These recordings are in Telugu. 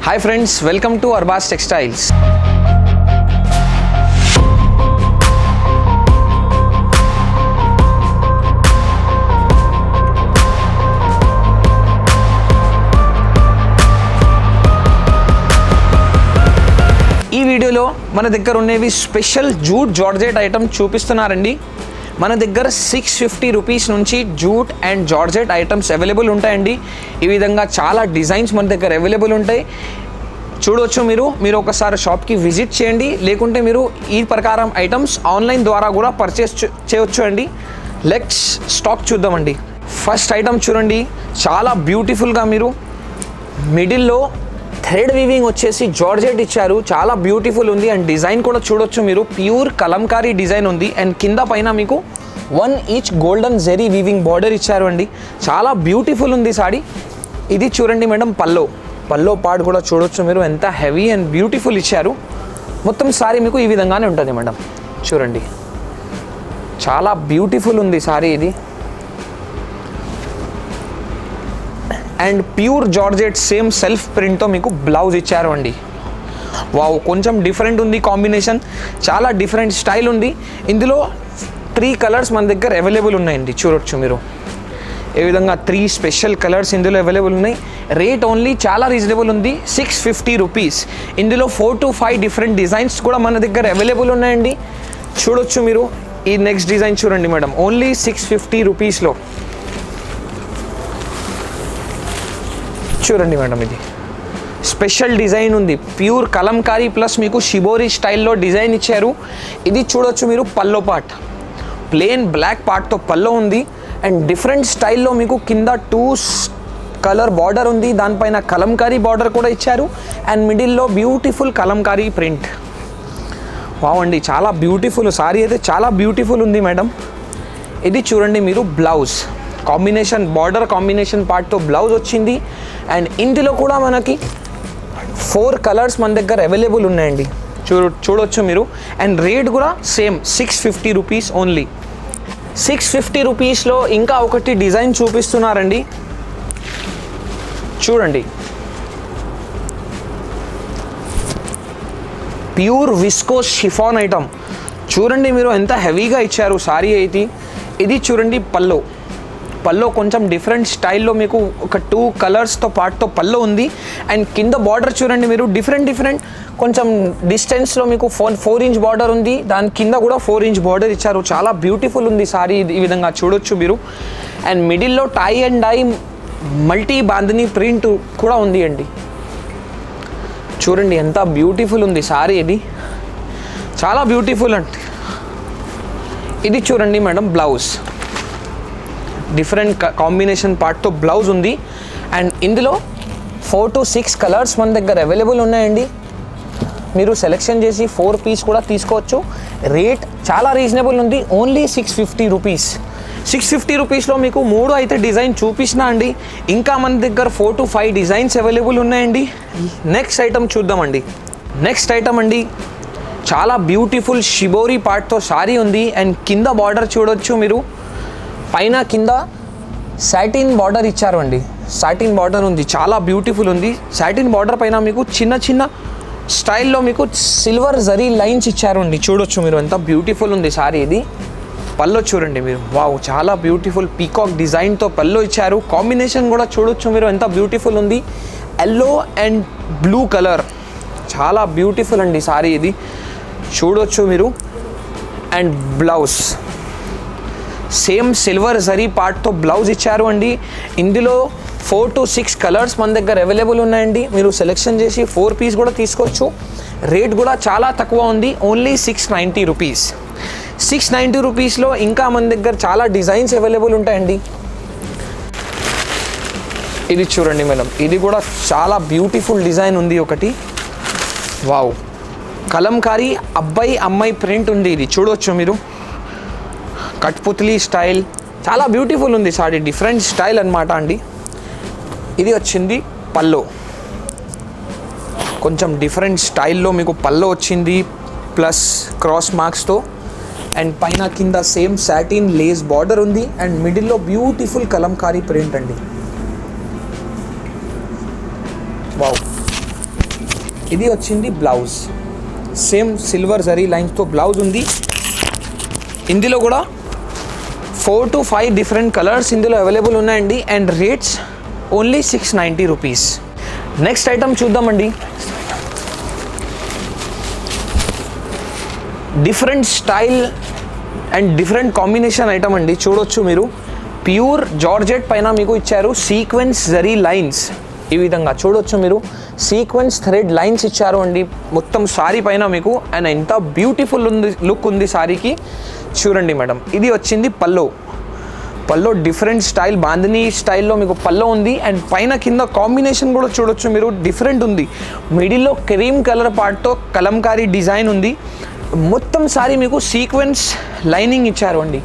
Hi friends, welcome to Arbaz textiles. ఈ వీడియోలో మన దగ్గర ఉన్నవి స్పెషల్ జూట్ జార్జెట్ ఐటమ్ చూపిస్తున్నారండి. మన దగ్గర 650 రూపీస్ నుంచి jute and georgette items available ఉంటాయండి. ఈ విధంగా చాలా డిజైన్స్ మన దగ్గర అవైలబుల్ ఉంటాయి. చూడవచ్చు మీరు ఒకసారి షాప్కి విజిట్ చేయండి, లేకుంటే మీరు ఈ ప్రకారం ఐటమ్స్ ఆన్లైన్ ద్వారా కూడా పర్చేస్ చేయవచ్చు అండి. లెట్స్ స్టాక్ చూద్దామండి. ఫస్ట్ ఐటమ్ చూడండి, చాలా బ్యూటిఫుల్గా మీరు మిడిల్లో థ్రెడ్ వీవింగ్ వచ్చేసి జార్జెట్ ఇచ్చారు. చాలా బ్యూటిఫుల్ ఉంది అండ్ డిజైన్ కూడా చూడొచ్చు మీరు. ప్యూర్ కలంకారీ డిజైన్ ఉంది అండ్ కింద పైన మీకు 1 each golden zari weaving border ఇచ్చారు అండి. చాలా బ్యూటిఫుల్ ఉంది సారీ. ఇది చూడండి మేడం, పల్లో పార్ట్ కూడా చూడొచ్చు మీరు, ఎంత హెవీ అండ్ బ్యూటిఫుల్ ఇచ్చారు. మొత్తం సారీ మీకు ఈ విధంగానే ఉంటుంది మేడం. చూడండి, చాలా బ్యూటిఫుల్ ఉంది సారీ ఇది. And pure georgette same self ప్రింట్తో మీకు బ్లౌజ్ ఇచ్చారు అండి. వావ్, కొంచెం డిఫరెంట్ ఉంది కాంబినేషన్, చాలా డిఫరెంట్ స్టైల్ ఉంది. ఇందులో 3 కలర్స్ మన దగ్గర అవైలబుల్ ఉన్నాయండి. చూడొచ్చు మీరు ఏ విధంగా 3 స్పెషల్ కలర్స్ ఇందులో అవైలబుల్ ఉన్నాయి. రేట్ ఓన్లీ చాలా రీజనబుల్ ఉంది, 650 రూపీస్. ఇందులో 4 to 5 డిఫరెంట్ డిజైన్స్ కూడా మన దగ్గర అవైలబుల్ ఉన్నాయండి. చూడొచ్చు మీరు. ఈ నెక్స్ట్ డిజైన్ చూడండి మేడం, ఓన్లీ 650 రూపీస్లో. చూడండి మేడం, ఇది స్పెషల్ డిజైన్ ఉంది. ప్యూర్ కలంకారీ ప్లస్ మీకు షిబోరి స్టైల్లో డిజైన్ ఇచ్చారు. ఇది చూడొచ్చు మీరు, పల్లో పార్ట్ ప్లెయిన్ బ్లాక్ పార్ట్తో పల్లో ఉంది అండ్ డిఫరెంట్ స్టైల్లో మీకు కింద 2 కలర్ బార్డర్ ఉంది, దానిపైన కలంకారీ బార్డర్ కూడా ఇచ్చారు అండ్ మిడిల్లో బ్యూటిఫుల్ కలంకారీ ప్రింట్. వావండి, చాలా బ్యూటిఫుల్ సారీ అయితే చాలా బ్యూటిఫుల్ ఉంది మేడం. ఇది చూడండి మీరు, బ్లౌజ్ కాంబినేషన్, బార్డర్ కాంబినేషన్ పార్ట్తో బ్లౌజ్ వచ్చింది అండ్ ఇందులో కూడా మనకి 4 కలర్స్ మన దగ్గర అవైలబుల్ ఉన్నాయండి. చూడొచ్చు మీరు. అండ్ రేట్ కూడా సేమ్ 650 రూపీస్ ఓన్లీ. 650 రూపీస్లో ఇంకా ఒకటి డిజైన్ చూపిస్తున్నారండి. చూడండి, ప్యూర్ విస్కోస్ షిఫాన్ ఐటమ్. చూడండి మీరు, ఎంత హెవీగా ఇచ్చారు సారీ అయితే. ఇది చూడండి, పల్లో కొంచెం డిఫరెంట్ స్టైల్లో మీకు ఒక 2 కలర్స్తో పాటుతో పల్లో ఉంది అండ్ కింద బార్డర్ చూడండి మీరు, డిఫరెంట్ కొంచెం డిస్టెన్స్లో మీకు 4 ఇంచ్ బార్డర్ ఉంది, దాని కింద కూడా 4 ఇంచ్ బార్డర్ ఇచ్చారు. చాలా బ్యూటిఫుల్ ఉంది సారీ ఈ విధంగా చూడొచ్చు మీరు. అండ్ మిడిల్లో tie and dye multi bandhani print కూడా ఉంది అండి. చూడండి ఎంత బ్యూటిఫుల్ ఉంది సారీ ఇది, చాలా బ్యూటిఫుల్ అండి. ఇది చూడండి మేడం, బ్లౌజ్ డిఫరెంట్ కాంబినేషన్ పార్ట్తో బ్లౌజ్ ఉంది అండ్ ఇందులో 4 to 6 కలర్స్ మన దగ్గర అవైలబుల్ ఉన్నాయండి. మీరు సెలెక్షన్ చేసి 4 పీస్ కూడా తీసుకోవచ్చు. రేట్ చాలా రీజనబుల్ ఉంది, ఓన్లీ 650 రూపీస్. 650 రూపీస్లో మీకు 3 అయితే డిజైన్ చూపించిన అండి. ఇంకా మన దగ్గర 4 to 5 డిజైన్స్ అవైలబుల్ ఉన్నాయండి. నెక్స్ట్ ఐటమ్ చూద్దామండి. నెక్స్ట్ ఐటమ్ అండి, చాలా బ్యూటిఫుల్ షిబోరి పార్ట్తో సారీ ఉంది అండ్ కింద బార్డర్ చూడొచ్చు మీరు, పైన కింద సాటిన్ బార్డర్ ఇచ్చారు అండి. సాటిన్ బార్డర్ ఉంది, చాలా బ్యూటిఫుల్ ఉంది. సాటిన్ బార్డర్ పైన మీకు చిన్న స్టైల్లో మీకు సిల్వర్ జరీ లైన్స్ ఇచ్చారు అండి. చూడొచ్చు మీరు, ఎంత బ్యూటిఫుల్ ఉంది సారీ ఇది. పల్లో చూడండి మీరు, వావ్, చాలా బ్యూటిఫుల్ పీకాక్ డిజైన్తో పల్లో ఇచ్చారు. కాంబినేషన్ కూడా చూడొచ్చు మీరు, ఎంత బ్యూటిఫుల్ ఉంది. ఎల్లో అండ్ బ్లూ కలర్, చాలా బ్యూటిఫుల్ అండి సారీ ఇది. చూడొచ్చు మీరు. And blouse same silver zari పార్ట్తో బ్లౌజ్ ఇచ్చారు అండి. ఇందులో 4 to 6 కలర్స్ మన దగ్గర అవైలబుల్ ఉన్నాయండి. మీరు సెలెక్షన్ చేసి 4 పీస్ కూడా తీసుకోవచ్చు. రేట్ కూడా చాలా తక్కువ ఉంది, ఓన్లీ 690 రూపీస్. 690 రూపీస్లో ఇంకా మన దగ్గర చాలా డిజైన్స్ అవైలబుల్ ఉంటాయండి. ఇది చూడండి మేడం, ఇది కూడా చాలా బ్యూటిఫుల్ డిజైన్ ఉంది ఒకటి. వావ్, కలంకారీ అబ్బాయి అమ్మాయి ప్రింట్ ఉంది. ఇది చూడవచ్చు మీరు, కట్పుత్లీ స్టైల్, చాలా బ్యూటిఫుల్ ఉంది సారీ. డిఫరెంట్ స్టైల్ అన్నమాట అండి. ఇది వచ్చింది పల్లో, కొంచెం డిఫరెంట్ స్టైల్లో మీకు పల్లో వచ్చింది ప్లస్ క్రాస్ మార్క్స్తో అండ్ పైన కింద సేమ్ సాటిన్ లేస్ బార్డర్ ఉంది అండ్ మిడిల్లో బ్యూటిఫుల్ కలంకారీ ప్రింట్ అండి. వావ్, ఇది వచ్చింది బ్లౌజ్, సేమ్ సిల్వర్ జరీ లైన్స్తో బ్లౌజ్ ఉంది. ఇందులో కూడా 4 to 5 డిఫరెంట్ కలర్స్ ఇందులో అవైలబుల్ ఉన్నాయండి. And rates only 690 rupees. Next item చూద్దామండి. Different style and different combination item అండి. చూడొచ్చు మీరు, ప్యూర్ జార్జెట్ పైన మీకు ఇచ్చారు సీక్వెన్స్ జరీ లైన్స్. ఈ విధంగా చూడొచ్చు మీరు, సీక్వెన్స్ థ్రెడ్ లైన్స్ ఇచ్చారు అండి మొత్తం సారీ పైన మీకు. అండ్ ఎంత బ్యూటిఫుల్ ఉంది, లుక్ ఉంది సారీకి. చూడండి మేడం, ఇది వచ్చింది పల్లో డిఫరెంట్ స్టైల్, బాందినీ స్టైల్లో మీకు పల్లో ఉంది. అండ్ పైన కింద కాంబినేషన్ కూడా చూడొచ్చు మీరు, డిఫరెంట్ ఉంది. మిడిల్లో క్రీమ్ కలర్ పార్ట్తో కలంకారీ డిజైన్ ఉంది. మొత్తం సారీ మీకు సీక్వెన్స్ లైనింగ్ ఇచ్చారు అండి,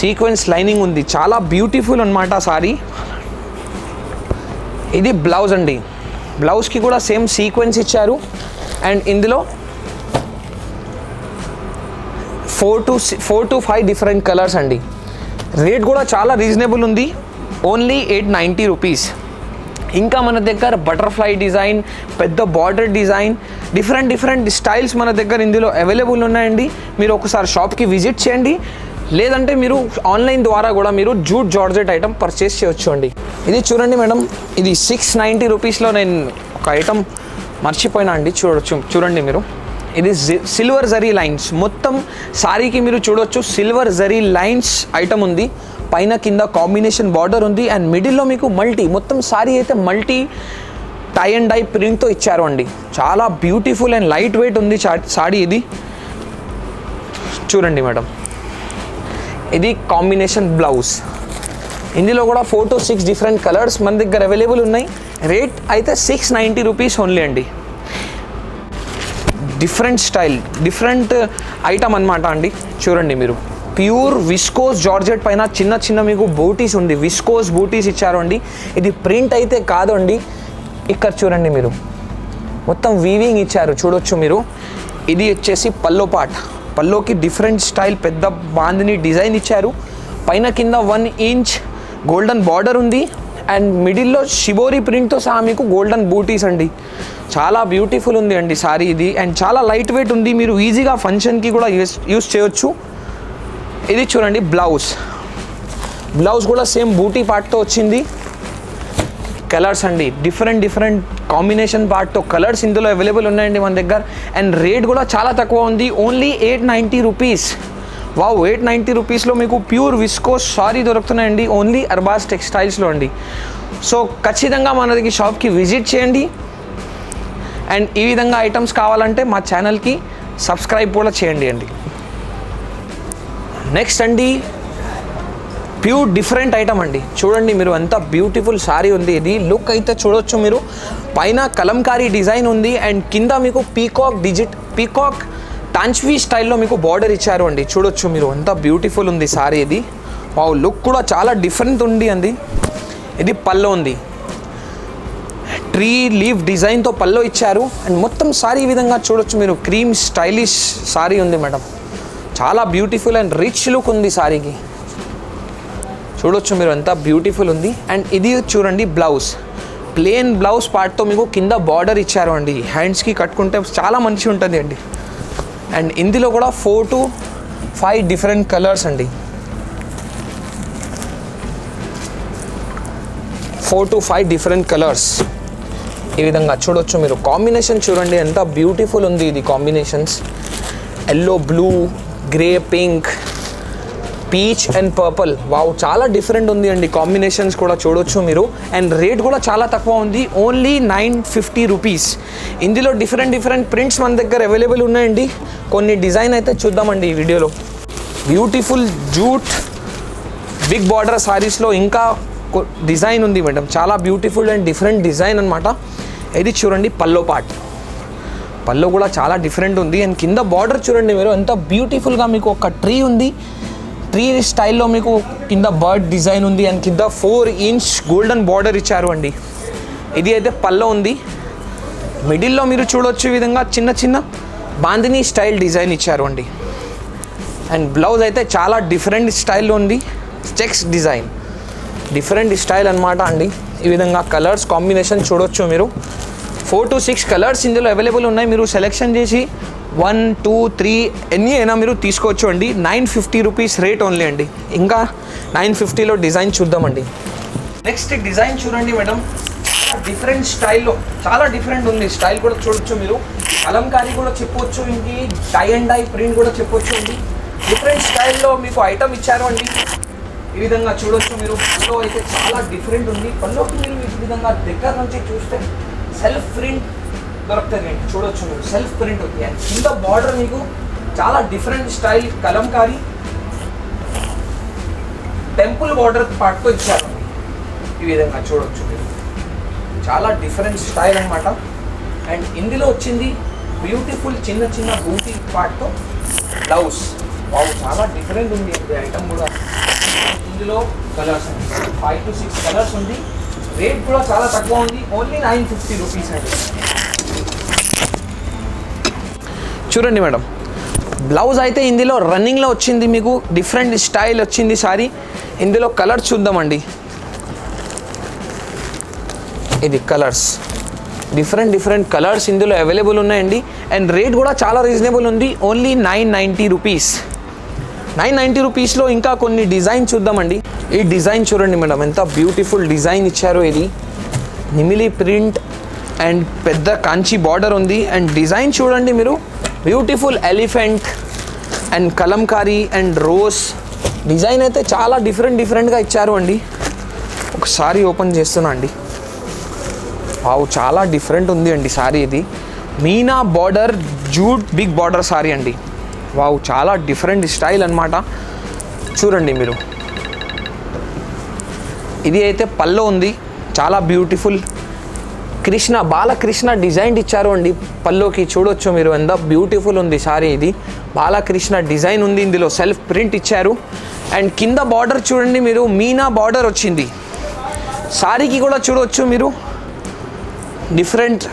సీక్వెన్స్ లైనింగ్ ఉంది. చాలా బ్యూటిఫుల్ అన్నమాట సారీ. ఇది బ్లౌజ్ అండి, బ్లౌజ్కి కూడా సేమ్ సీక్వెన్స్ ఇచ్చారు. అండ్ ఇందులో 4 to 5 డిఫరెంట్ కలర్స్ అండి. రేట్ కూడా చాలా రీజనబుల్ ఉంది, ఓన్లీ 890 రూపీస్. ఇంకా మన దగ్గర బటర్ఫ్లై డిజైన్, పెద్ద బార్డర్ డిజైన్, డిఫరెంట్ స్టైల్స్ మన దగ్గర ఇందులో అవైలబుల్ ఉన్నాయండి. మీరు ఒకసారి షాప్కి విజిట్ చేయండి, లేదంటే మీరు ఆన్లైన్ ద్వారా కూడా మీరు జూట్ జార్జెట్ ఐటమ్ పర్చేస్ చేయొచ్చు అండి. ఇది చూడండి మేడం, ఇది 690 రూపీస్లో నేను ఒక ఐటమ్ మర్చిపోయినా అండి. చూడండి మీరు, ఇది సిల్వర్ జరీ లైన్స్ మొత్తం సారీకి మీరు చూడొచ్చు. సిల్వర్ జరీ లైన్స్ ఐటమ్ ఉంది, పైన కింద కాంబినేషన్ బార్డర్ ఉంది. అండ్ మిడిల్లో మీకు మొత్తం సారీ అయితే మల్టీ టై అండ్ డై ప్రింట్తో ఇచ్చారు అండి. చాలా బ్యూటిఫుల్ అండ్ లైట్ వెయిట్ ఉంది సారీ ఇది. చూడండి మేడం, ఇది కాంబినేషన్ బ్లౌజ్. ఇందులో కూడా 4 to 6 డిఫరెంట్ కలర్స్ మన దగ్గర అవైలబుల్ ఉన్నాయి. రేట్ అయితే 690 రూపీస్ ఓన్లీ అండి. డిఫరెంట్ స్టైల్, డిఫరెంట్ ఐటమ్ అనమాట అండి. చూడండి మీరు, ప్యూర్ విస్కోస్ జార్జెట్ పైన చిన్న మీకు బూటీస్ ఉంది, విస్కోస్ బూటీస్ ఇచ్చారు అండి. ఇది ప్రింట్ అయితే కాదు అండి. ఇక్కడ చూడండి మీరు, మొత్తం వీవింగ్ ఇచ్చారు, చూడొచ్చు మీరు. ఇది వచ్చేసి పల్లో పార్ట్, పల్లోకి డిఫరెంట్ స్టైల్ పెద్ద బాందిని డిజైన్ ఇచ్చారు. పైన కింద 1 ఇంచ్ గోల్డెన్ బార్డర్ ఉంది. అండ్ మిడిల్లో షిబోరి ప్రింట్తో సహా మీకు గోల్డెన్ బూటీస్ అండి. చాలా బ్యూటిఫుల్ ఉంది అండి సారీ ఇది. అండ్ చాలా లైట్ వెయిట్ ఉంది, మీరు ఈజీగా ఫంక్షన్కి కూడా యూస్ చేయొచ్చు. ఇది చూడండి బ్లౌజ్ కూడా సేమ్ బూటీ పార్ట్తో వచ్చింది. కలర్స్ అండి, డిఫరెంట్ కాంబినేషన్ పార్ట్తో కలర్స్ ఇందులో అవైలబుల్ ఉన్నాయండి మన దగ్గర. అండ్ రేట్ కూడా చాలా తక్కువ ఉంది, ఓన్లీ 890 రూపీస్. వావ్, 890 రూపీస్లో మీకు ప్యూర్ విస్కోస్ సారీ దొరుకుతున్నాయండి, ఓన్లీ అర్బాస్ టెక్స్టైల్స్లో అండి. సో ఖచ్చితంగా మన దగ్గర షాప్కి విజిట్ చేయండి. అండ్ ఈ విధంగా ఐటమ్స్ కావాలంటే మా ఛానల్కి సబ్స్క్రైబ్ కూడా చేయండి అండి. నెక్స్ట్ అండి, ప్యూర్ డిఫరెంట్ ఐటమ్ అండి. చూడండి మీరు, ఎంత బ్యూటిఫుల్ సారీ ఉంది. ఇది లుక్ అయితే చూడొచ్చు మీరు, పైన కలంకారీ డిజైన్ ఉంది. అండ్ కింద మీకు పీకాక్ టాంచ్వీ స్టైల్లో మీకు బార్డర్ ఇచ్చారు అండి. చూడొచ్చు మీరు, ఎంత బ్యూటిఫుల్ ఉంది సారీ ఇది. వావ్, లుక్ కూడా చాలా డిఫరెంట్ ఉంది అండి. ఇది పల్లో ఉంది, ట్రీ లీఫ్ డిజైన్తో పల్లో ఇచ్చారు. అండ్ మొత్తం సారీ ఈ విధంగా చూడొచ్చు మీరు, క్రీమ్ స్టైలిష్ సారీ ఉంది మేడం. చాలా బ్యూటిఫుల్ అండ్ రిచ్ లుక్ ఉంది సారీకి. చూడొచ్చు మీరు, ఎంత బ్యూటిఫుల్ ఉంది. అండ్ ఇది చూడండి ప్లెయిన్ బ్లౌజ్ పార్ట్తో మీకు కింద బార్డర్ ఇచ్చారు అండి. హ్యాండ్స్కి కట్టుకుంటే చాలా మంచిగా ఉంటుంది అండి. అండ్ ఇందులో కూడా 4 to 5 డిఫరెంట్ కలర్స్ అండి. 4 to 5 డిఫరెంట్ కలర్స్ ఈ విధంగా చూడొచ్చు మీరు. కాంబినేషన్ చూడండి, ఎంత బ్యూటిఫుల్ ఉంది ఇది combinations. Yellow, blue, grey, pink, peach and purple. Wow, చాలా డిఫరెంట్ ఉంది అండి కాంబినేషన్స్ కూడా చూడొచ్చు మీరు. అండ్ రేట్ కూడా చాలా తక్కువ ఉంది, ఓన్లీ 950 రూపీస్. ఇందులో డిఫరెంట్ ప్రింట్స్ మన దగ్గర అవైలబుల్ ఉన్నాయండి. కొన్ని డిజైన్ అయితే చూద్దామండి ఈ వీడియోలో. బ్యూటిఫుల్ జూట్ బిగ్ బార్డర్ సారీస్లో ఇంకా డిజైన్ ఉంది మేడం, చాలా బ్యూటిఫుల్ అండ్ డిఫరెంట్ డిజైన్ అనమాట. ఇది చూడండి పల్లో కూడా చాలా డిఫరెంట్ ఉంది. అండ్ కింద బార్డర్ చూడండి మీరు, ఎంత బ్యూటిఫుల్గా మీకు ఒక ట్రీ ఉంది. ట్రీ స్టైల్లో మీకు కింద బర్డ్ డిజైన్ ఉంది. అండ్ కింద 4 ఇంచ్ గోల్డెన్ బార్డర్ ఇచ్చారు అండి. ఇది అయితే పల్లో ఉంది. మిడిల్లో మీరు చూడొచ్చు ఈ విధంగా చిన్న బాందినీ స్టైల్ డిజైన్ ఇచ్చారు అండి. అండ్ బ్లౌజ్ అయితే చాలా డిఫరెంట్ స్టైల్లో ఉంది, చెక్స్ డిజైన్, డిఫరెంట్ స్టైల్ అనమాట అండి. ఈ విధంగా కలర్స్ కాంబినేషన్ చూడొచ్చు మీరు. 4 to 6 కలర్స్ ఇందులో అవైలబుల్ ఉన్నాయి. మీరు సెలెక్షన్ చేసి 1, 2, 3 ఎన్ని అయినా మీరు తీసుకోవచ్చు అండి. 950 రూపీస్ రేట్ ఓన్లీ అండి. ఇంకా 950లో డిజైన్ చూద్దామండి. నెక్స్ట్ డిజైన్ చూడండి మేడం, డిఫరెంట్ స్టైల్లో చాలా డిఫరెంట్ ఉంది. స్టైల్ కూడా చూడొచ్చు మీరు, కలంకారీ కూడా చెప్పొచ్చు, ఇంకి డై అండ్ డై ప్రింట్ కూడా చెప్పొచ్చు అండి. డిఫరెంట్ స్టైల్లో మీకు ఐటమ్ ఇచ్చారు అండి. ఈ విధంగా చూడొచ్చు మీరు. పల్లో అయితే చాలా డిఫరెంట్ ఉంది. పల్లోకి మీరు ఈ విధంగా దగ్గర నుంచి చూస్తే సెల్ఫ్ ప్రింట్ దొరుకుతుంది అండి. చూడొచ్చు మీరు, సెల్ఫ్ ప్రింట్ ఉంది. అండ్ కింద బార్డర్ మీకు చాలా different style kalamkari temple border పార్ట్తో ఇచ్చారు. ఈ విధంగా చూడొచ్చు మీరు, చాలా డిఫరెంట్ స్టైల్ అనమాట. అండ్ ఇందులో వచ్చింది బ్యూటిఫుల్ చిన్న చిన్న బూటీ పార్ట్తో బ్లౌజ్. వావ్, చాలా డిఫరెంట్ ఉంది ఐటమ్ కూడా. ఇందులో కలర్స్ 5 to 6 కలర్స్ ఉంది. రేట్ కూడా చాలా తక్కువ ఉంది, ఓన్లీ 950 రూపీస్ అండి. చూడండి మేడం, బ్లౌజ్ అయితే ఇందులో రన్నింగ్లో వచ్చింది, మీకు డిఫరెంట్ స్టైల్ వచ్చింది సారీ. ఇందులో కలర్స్ చూద్దామండి. ఇది కలర్స్, డిఫరెంట్ కలర్స్ ఇందులో అవైలబుల్ ఉన్నాయండి. అండ్ రేట్ కూడా చాలా రీజనబుల్ ఉంది, ఓన్లీ 990 రూపీస్. 990 రూపీస్లో ఇంకా కొన్ని డిజైన్ చూద్దామండి. ఈ డిజైన్ చూడండి మేడం, ఎంత బ్యూటిఫుల్ డిజైన్ ఇచ్చారో. ఇది నిమిలి ప్రింట్ అండ్ పెద్ద కాంచి బార్డర్ ఉంది. అండ్ డిజైన్ చూడండి మీరు, beautiful elephant and Kalamkari and rose design అయితే చాలా డిఫరెంట్గా ఇచ్చారు అండి. ఒకసారి ఓపెన్ చేస్తున్నా అండి. వావ్, చాలా డిఫరెంట్ ఉంది అండి సారీ. ఇది meena border jute big border sari అండి. వావ్, చాలా డిఫరెంట్ స్టైల్ అనమాట. చూడండి మీరు, ఇది అయితే పల్లో ఉంది, చాలా బ్యూటిఫుల్ బాలకృష్ణ డిజైన్ ఇచ్చారు అండి పల్లోకి. చూడొచ్చు మీరు, ఎంత బ్యూటిఫుల్ ఉంది సారీ. ఇది బాలకృష్ణ డిజైన్ ఉంది, ఇందులో సెల్ఫ్ ప్రింట్ ఇచ్చారు. అండ్ కింద బార్డర్ చూడండి మీరు, మీనా బార్డర్ వచ్చింది. సారీకి కూడా చూడవచ్చు మీరు, డిఫరెంట్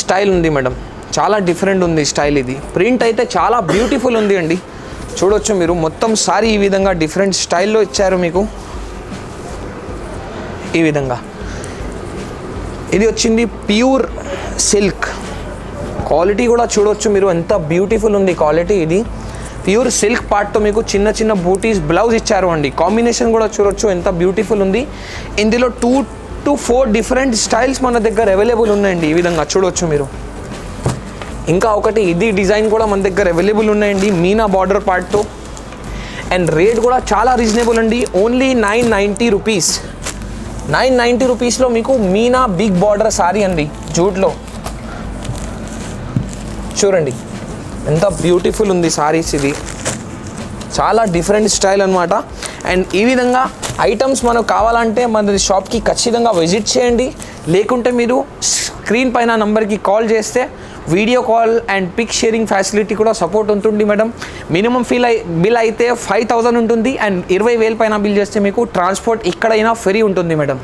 స్టైల్ ఉంది మేడం, చాలా డిఫరెంట్ ఉంది స్టైల్. ఇది ప్రింట్ అయితే చాలా బ్యూటిఫుల్ ఉంది అండి. చూడొచ్చు మీరు, మొత్తం సారీ ఈ విధంగా డిఫరెంట్ స్టైల్లో ఇచ్చారు మీకు. ఈ విధంగా ఇది వచ్చింది ప్యూర్ సిల్క్. క్వాలిటీ కూడా చూడొచ్చు మీరు, ఎంత బ్యూటిఫుల్ ఉంది క్వాలిటీ. ఇది ప్యూర్ సిల్క్ పార్ట్తో మీకు చిన్న చిన్న బూటీస్ బ్లౌజ్ ఇచ్చారు అండి. కాంబినేషన్ కూడా చూడొచ్చు, ఎంత బ్యూటిఫుల్ ఉంది. ఇందులో 2 to 4 డిఫరెంట్ స్టైల్స్ మన దగ్గర అవైలబుల్ ఉన్నాయండి. ఈ విధంగా చూడొచ్చు మీరు. ఇంకా ఒకటి ఇది డిజైన్ కూడా మన దగ్గర అవైలబుల్ ఉన్నాయండి, మీనా బార్డర్ పార్ట్తో. అండ్ రేట్ కూడా చాలా రీజనబుల్ అండి, ఓన్లీ 990 రూపీస్. 990 రూపీస్లో మీకు మీనా బిగ్ బార్డర్ సారీ అండి జూట్లో. చూడండి ఎంత బ్యూటిఫుల్ ఉంది సారీస్. ఇది చాలా డిఫరెంట్ స్టైల్ అనమాట. అండ్ ఈ విధంగా ఐటమ్స్ మనకు కావాలంటే మన షాప్కి ఖచ్చితంగా విజిట్ చేయండి. లేకుంటే మీరు స్క్రీన్ పైన నంబర్కి కాల్ చేస్తే video call and pic sharing facility కూడా సపోర్ట్ ఉంటుంది మేడం. మినిమం బిల్ అయితే 5000 ఉంటుంది. అండ్ 20,000 పైన బిల్ చేస్తే మీకు ట్రాన్స్పోర్ట్ ఎక్కడైనా ఫ్రీ ఉంటుంది మేడం.